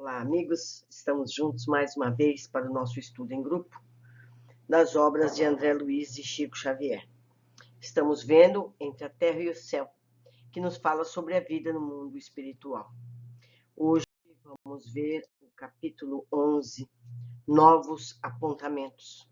Olá, amigos. Estamos juntos mais uma vez para o nosso estudo em grupo das obras de André Luiz e Chico Xavier. Estamos vendo Entre a Terra e o Céu, que nos fala sobre a vida no mundo espiritual. Hoje vamos ver o capítulo 11, Novos Apontamentos.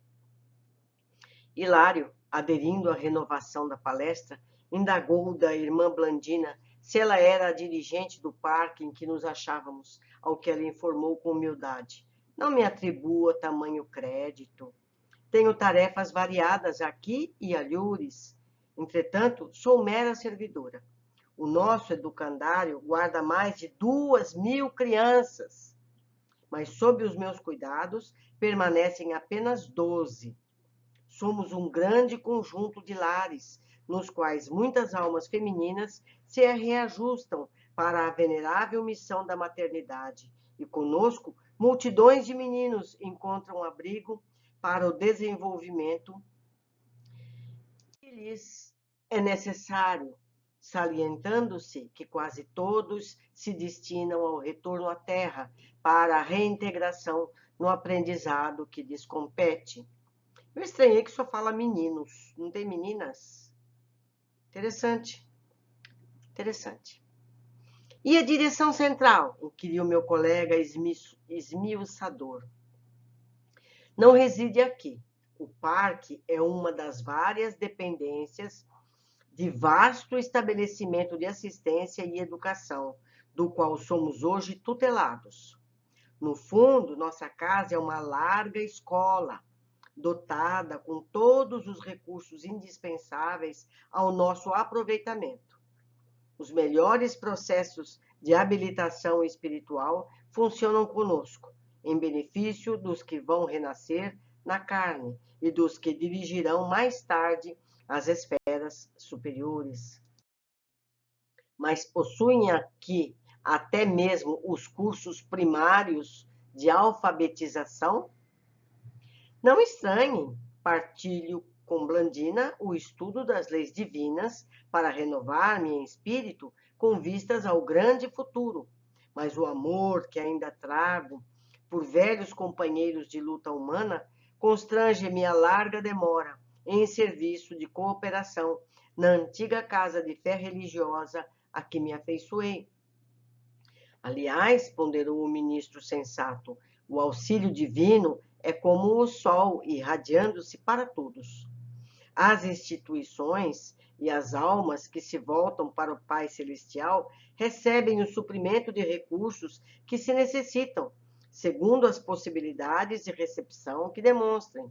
Hilário, aderindo à renovação da palestra, indagou da irmã Blandina se ela era a dirigente do parque em que nos achávamos, ao que ela informou com humildade. Não me atribua tamanho crédito. Tenho tarefas variadas aqui e alhures. Entretanto, sou mera servidora. O nosso educandário guarda mais de 2.000 crianças, mas sob os meus cuidados permanecem apenas 12. Somos um grande conjunto de lares, nos quais muitas almas femininas se reajustam para a venerável missão da maternidade, e conosco multidões de meninos encontram abrigo para o desenvolvimento que lhes é necessário, salientando-se que quase todos se destinam ao retorno à Terra para a reintegração no aprendizado que lhes compete. Eu estranhei que só fala meninos, não tem meninas? Interessante, interessante. E a direção central? Inquiriu meu colega esmiuçador. Não reside aqui. O parque é uma das várias dependências de vasto estabelecimento de assistência e educação, do qual somos hoje tutelados. No fundo, nossa casa é uma larga escola, dotada com todos os recursos indispensáveis ao nosso aproveitamento. Os melhores processos de habilitação espiritual funcionam conosco, em benefício dos que vão renascer na carne e dos que dirigirão mais tarde as esferas superiores. Mas possuem aqui até mesmo os cursos primários de alfabetização? Não estranhem, partilho com Blandina o estudo das leis divinas para renovar-me em espírito com vistas ao grande futuro, mas o amor que ainda trago por velhos companheiros de luta humana constrange-me a larga demora em serviço de cooperação na antiga casa de fé religiosa a que me afeiçoei. Aliás, ponderou o ministro sensato, o auxílio divino é como o sol irradiando-se para todos. As instituições e as almas que se voltam para o Pai Celestial recebem o suprimento de recursos que se necessitam, segundo as possibilidades de recepção que demonstrem.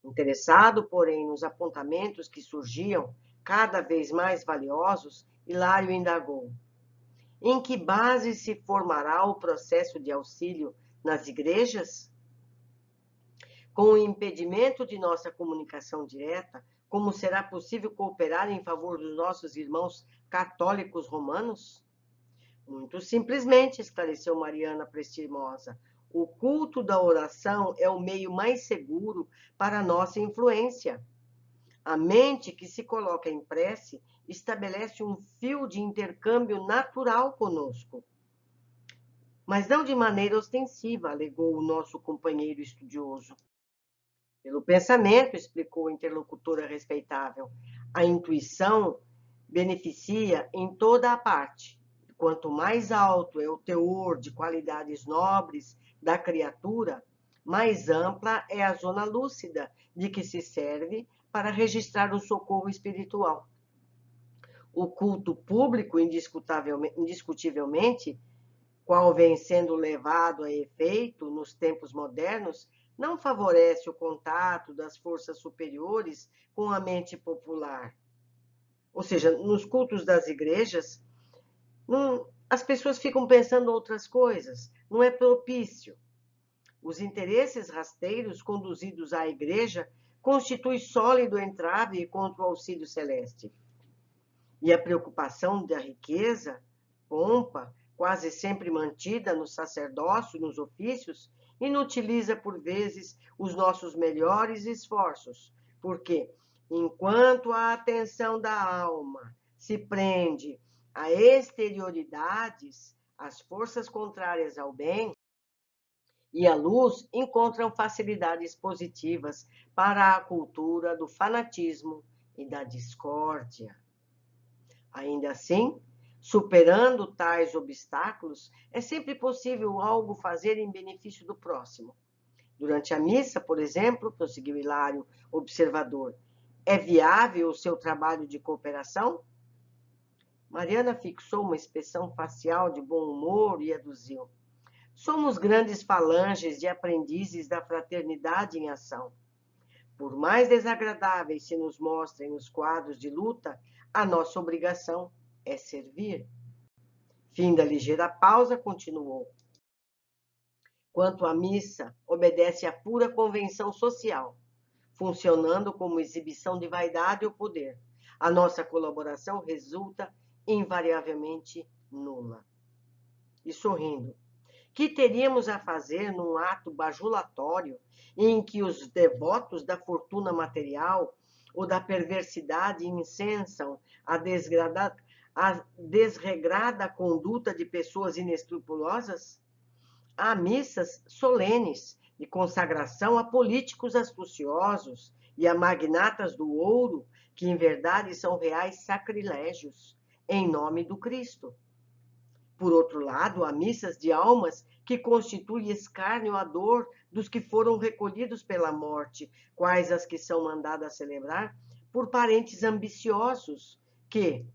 Interessado, porém, nos apontamentos que surgiam, cada vez mais valiosos, Hilário indagou: em que base se formará o processo de auxílio nas igrejas? Com o impedimento de nossa comunicação direta, como será possível cooperar em favor dos nossos irmãos católicos romanos? Muito simplesmente, esclareceu Mariana Prestimosa, o culto da oração é o meio mais seguro para a nossa influência. A mente que se coloca em prece estabelece um fio de intercâmbio natural conosco. Mas não de maneira ostensiva, alegou o nosso companheiro estudioso. Pelo pensamento, explicou a interlocutora respeitável, a intuição beneficia em toda a parte. Quanto mais alto é o teor de qualidades nobres da criatura, mais ampla é a zona lúcida de que se serve para registrar o socorro espiritual. O culto público, indiscutivelmente, qual vem sendo levado a efeito nos tempos modernos, não favorece o contato das forças superiores com a mente popular. Ou seja, nos cultos das igrejas, as pessoas ficam pensando outras coisas, não é propício. Os interesses rasteiros conduzidos à igreja constituem sólido entrave contra o auxílio celeste. E a preocupação da riqueza, pompa, quase sempre mantida no sacerdócio, nos ofícios, inutiliza por vezes os nossos melhores esforços, porque, enquanto a atenção da alma se prende a exterioridades, As forças contrárias ao bem e à luz encontram facilidades positivas para a cultura do fanatismo e da discórdia. Ainda assim, superando tais obstáculos, é sempre possível algo fazer em benefício do próximo. Durante a missa, por exemplo, prosseguiu Hilário, observador, é viável o seu trabalho de cooperação? Mariana fixou uma expressão facial de bom humor e aduziu. Somos grandes falanges de aprendizes da fraternidade em ação. Por mais desagradáveis se nos mostrem os quadros de luta, a nossa obrigação é servir. Fim da ligeira pausa, continuou. Quanto à missa, obedece à pura convenção social, funcionando como exibição de vaidade ou poder. A nossa colaboração resulta invariavelmente nula. E sorrindo, que teríamos a fazer num ato bajulatório em que os devotos da fortuna material ou da perversidade incensam a desregrada conduta de pessoas inescrupulosas? Há missas solenes de consagração a políticos astuciosos e a magnatas do ouro, que em verdade são reais sacrilégios, em nome do Cristo. Por outro lado, há missas de almas que constituem escárnio à dor dos que foram recolhidos pela morte, quais as que são mandadas celebrar por parentes ambiciosos, que,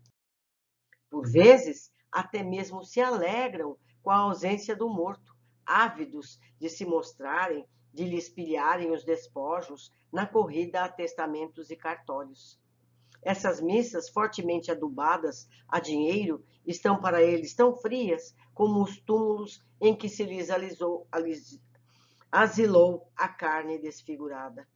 por vezes, até mesmo se alegram com a ausência do morto, ávidos de se mostrarem, de lhes pilharem os despojos na corrida a testamentos e cartórios. Essas missas, fortemente adubadas a dinheiro, estão para eles tão frias como os túmulos em que se lhes asilou a carne desfigurada.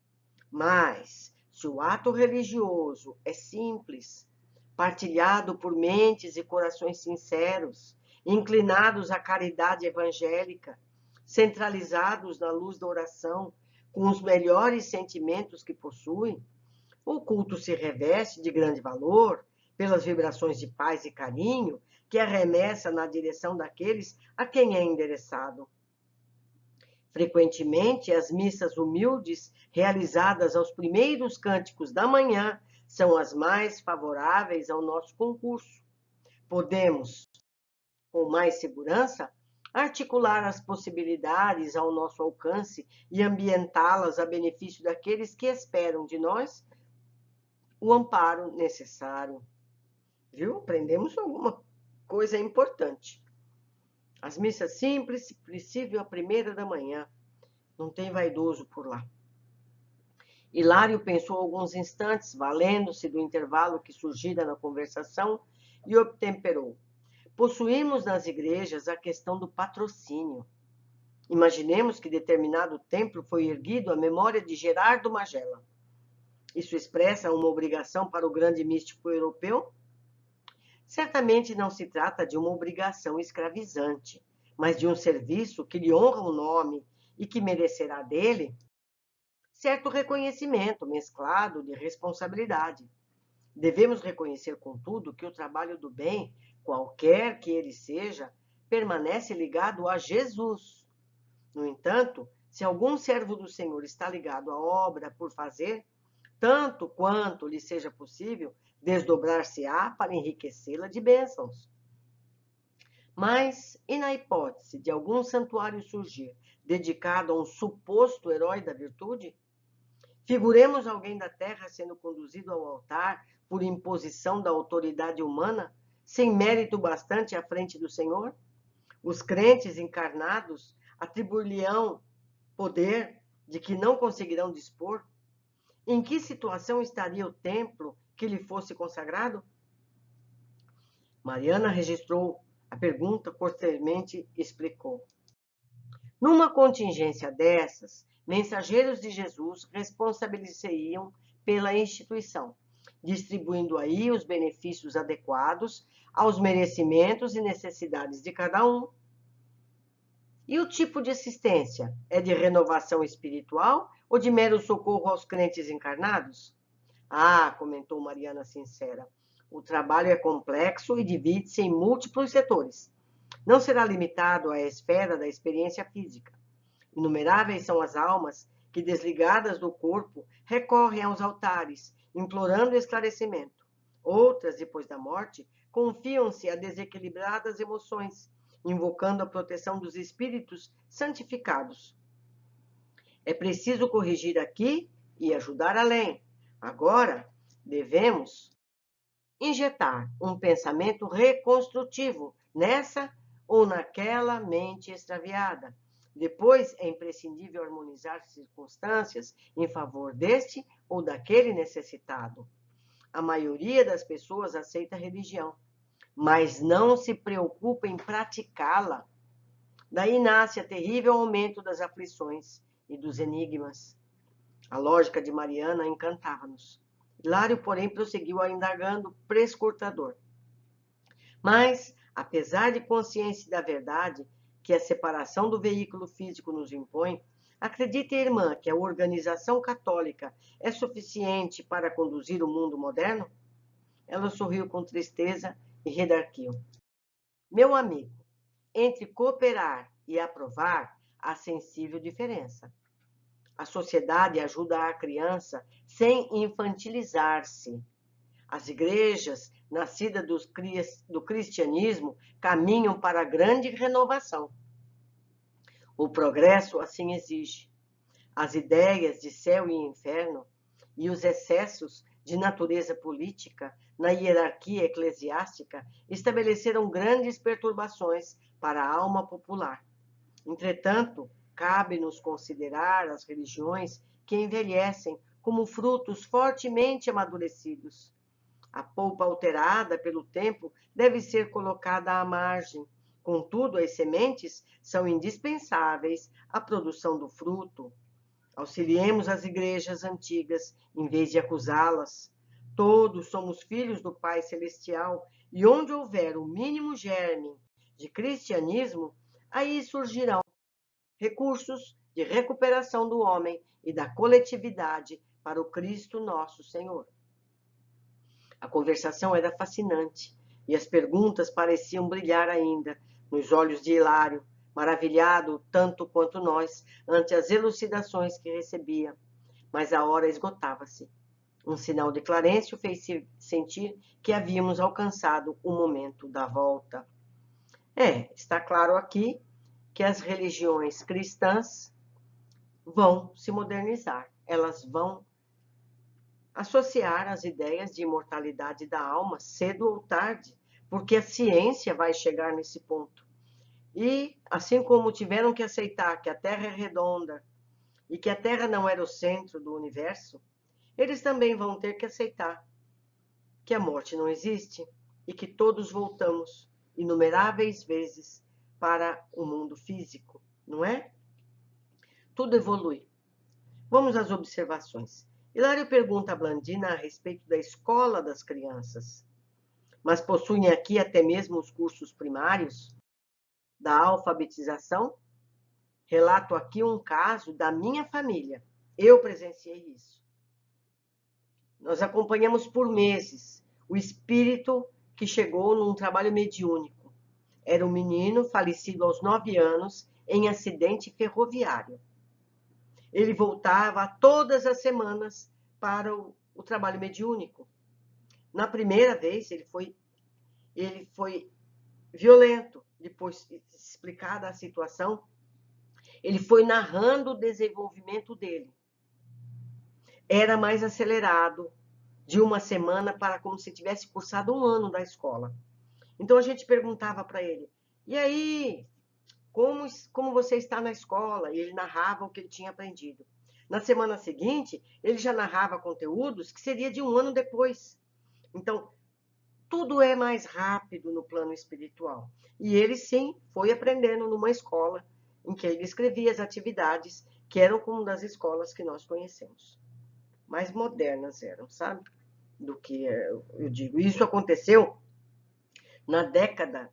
Mas, se o ato religioso é simples, partilhado por mentes e corações sinceros, inclinados à caridade evangélica, centralizados na luz da oração, com os melhores sentimentos que possuem, o culto se reveste de grande valor pelas vibrações de paz e carinho que arremessa na direção daqueles a quem é endereçado. Frequentemente, as missas humildes, realizadas aos primeiros cânticos da manhã, são as mais favoráveis ao nosso concurso. Podemos, com mais segurança, articular as possibilidades ao nosso alcance e ambientá-las a benefício daqueles que esperam de nós o amparo necessário. Viu? Aprendemos alguma coisa importante. As missas simples, se possível, a primeira da manhã. Não tem vaidoso por lá. Hilário pensou alguns instantes, valendo-se do intervalo que surgira na conversação, e obtemperou. Possuímos nas igrejas a questão do patrocínio. Imaginemos que determinado templo foi erguido à memória de Gerardo Magela. Isso expressa uma obrigação para o grande místico europeu? Certamente não se trata de uma obrigação escravizante, mas de um serviço que lhe honra o nome e que merecerá dele certo reconhecimento mesclado de responsabilidade. Devemos reconhecer, contudo, que o trabalho do bem, qualquer que ele seja, permanece ligado a Jesus. No entanto, se algum servo do Senhor está ligado à obra por fazer, tanto quanto lhe seja possível, desdobrar-se-á para enriquecê-la de bênçãos. Mas, e na hipótese de algum santuário surgir dedicado a um suposto herói da virtude? Figuremos alguém da terra sendo conduzido ao altar por imposição da autoridade humana, sem mérito bastante à frente do Senhor? Os crentes encarnados atribuir-lhe-ão poder de que não conseguirão dispor? Em que situação estaria o templo que lhe fosse consagrado? Mariana registrou a pergunta, cortesmente explicou. Numa contingência dessas, mensageiros de Jesus responsabilizariam pela instituição, distribuindo aí os benefícios adequados aos merecimentos e necessidades de cada um. E o tipo de assistência? É de renovação espiritual ou de mero socorro aos crentes encarnados? Ah, comentou Mariana sincera, o trabalho é complexo e divide-se em múltiplos setores. Não será limitado à esfera da experiência física. Inumeráveis são as almas que, desligadas do corpo, recorrem aos altares, implorando esclarecimento. Outras, depois da morte, confiam-se a desequilibradas emoções, invocando a proteção dos espíritos santificados. É preciso corrigir aqui e ajudar além. Agora, devemos injetar um pensamento reconstrutivo nessa ou naquela mente extraviada. Depois, é imprescindível harmonizar circunstâncias em favor deste ou daquele necessitado. A maioria das pessoas aceita a religião, mas não se preocupa em praticá-la. Daí nasce o terrível aumento das aflições e dos enigmas. A lógica de Mariana encantava-nos. Hilário, porém, prosseguiu indagando prescrutador. Mas, apesar de consciência da verdade que a separação do veículo físico nos impõe, acredita, irmã, que a organização católica é suficiente para conduzir o mundo moderno? Ela sorriu com tristeza e redarguiu. Meu amigo, entre cooperar e aprovar, há sensível diferença. A sociedade ajuda a criança sem infantilizar-se. As igrejas, nascidas do cristianismo, caminham para a grande renovação. O progresso assim exige. As ideias de céu e inferno e os excessos de natureza política na hierarquia eclesiástica estabeleceram grandes perturbações para a alma popular. Entretanto, cabe-nos considerar as religiões que envelhecem como frutos fortemente amadurecidos. A polpa alterada pelo tempo deve ser colocada à margem. Contudo, as sementes são indispensáveis à produção do fruto. Auxiliemos as igrejas antigas, em vez de acusá-las. Todos somos filhos do Pai Celestial, e onde houver o mínimo germe de cristianismo, aí surgirão recursos de recuperação do homem e da coletividade para o Cristo nosso Senhor. A conversação era fascinante e as perguntas pareciam brilhar ainda nos olhos de Hilário, maravilhado tanto quanto nós ante as elucidações que recebia. Mas a hora esgotava-se. Um sinal de Clarencio fez sentir que havíamos alcançado o momento da volta. Está claro aqui que as religiões cristãs vão se modernizar, elas vão associar as ideias de imortalidade da alma cedo ou tarde, porque a ciência vai chegar nesse ponto. E, assim como tiveram que aceitar que a Terra é redonda e que a Terra não era o centro do universo, eles também vão ter que aceitar que a morte não existe e que todos voltamos inumeráveis vezes para o mundo físico, não é? Tudo evolui. Vamos às observações. Hilário pergunta a Blandina a respeito da escola das crianças. Mas possuem aqui até mesmo os cursos primários da alfabetização? Relato aqui um caso da minha família. Eu presenciei isso. Nós acompanhamos por meses o espírito que chegou num trabalho mediúnico. Era um menino falecido aos 9 anos em acidente ferroviário. Ele voltava todas as semanas para o trabalho mediúnico. Na primeira vez, ele foi violento. Depois de explicada a situação, ele foi narrando o desenvolvimento dele. Era mais acelerado, de uma semana para como se tivesse cursado 1 ano da escola. Então a gente perguntava para ele, e aí, como você está na escola? E ele narrava o que ele tinha aprendido. Na semana seguinte, ele já narrava conteúdos que seria de 1 ano depois. Então, tudo é mais rápido no plano espiritual. E ele, sim, foi aprendendo numa escola em que ele escrevia as atividades que eram como das escolas que nós conhecemos. Mais modernas eram, sabe? Do que eu digo. Isso aconteceu na década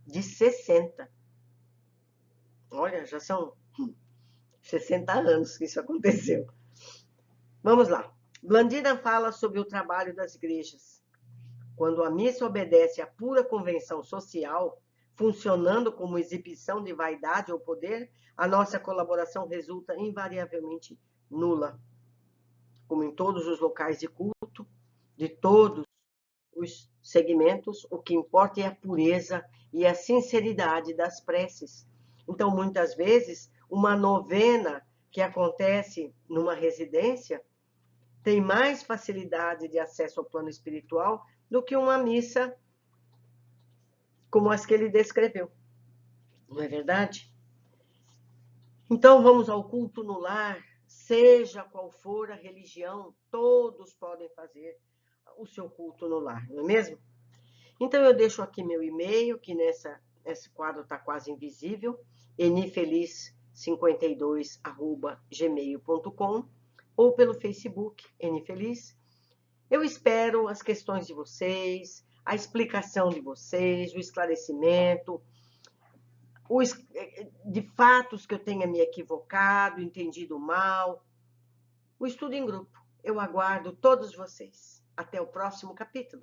de 60. Olha, já são 60 anos que isso aconteceu. Vamos lá. Blandina fala sobre o trabalho das igrejas. Quando a missa obedece à pura convenção social, funcionando como exibição de vaidade ou poder, a nossa colaboração resulta invariavelmente nula. Como em todos os locais de culto, de todos os segmentos, o que importa é a pureza e a sinceridade das preces. Então, muitas vezes, uma novena que acontece numa residência tem mais facilidade de acesso ao plano espiritual do que uma missa como as que ele descreveu. Não é verdade? Então, vamos ao culto no lar, seja qual for a religião, todos podem fazer o seu culto no lar, não é mesmo? Então, eu deixo aqui meu e-mail, que esse quadro está quase invisível, nfeliz52@gmail.com, ou pelo Facebook, nfeliz. Eu espero as questões de vocês, a explicação de vocês, o esclarecimento, de fatos que eu tenha me equivocado, entendido mal. O estudo em grupo. Eu aguardo todos vocês. Até o próximo capítulo.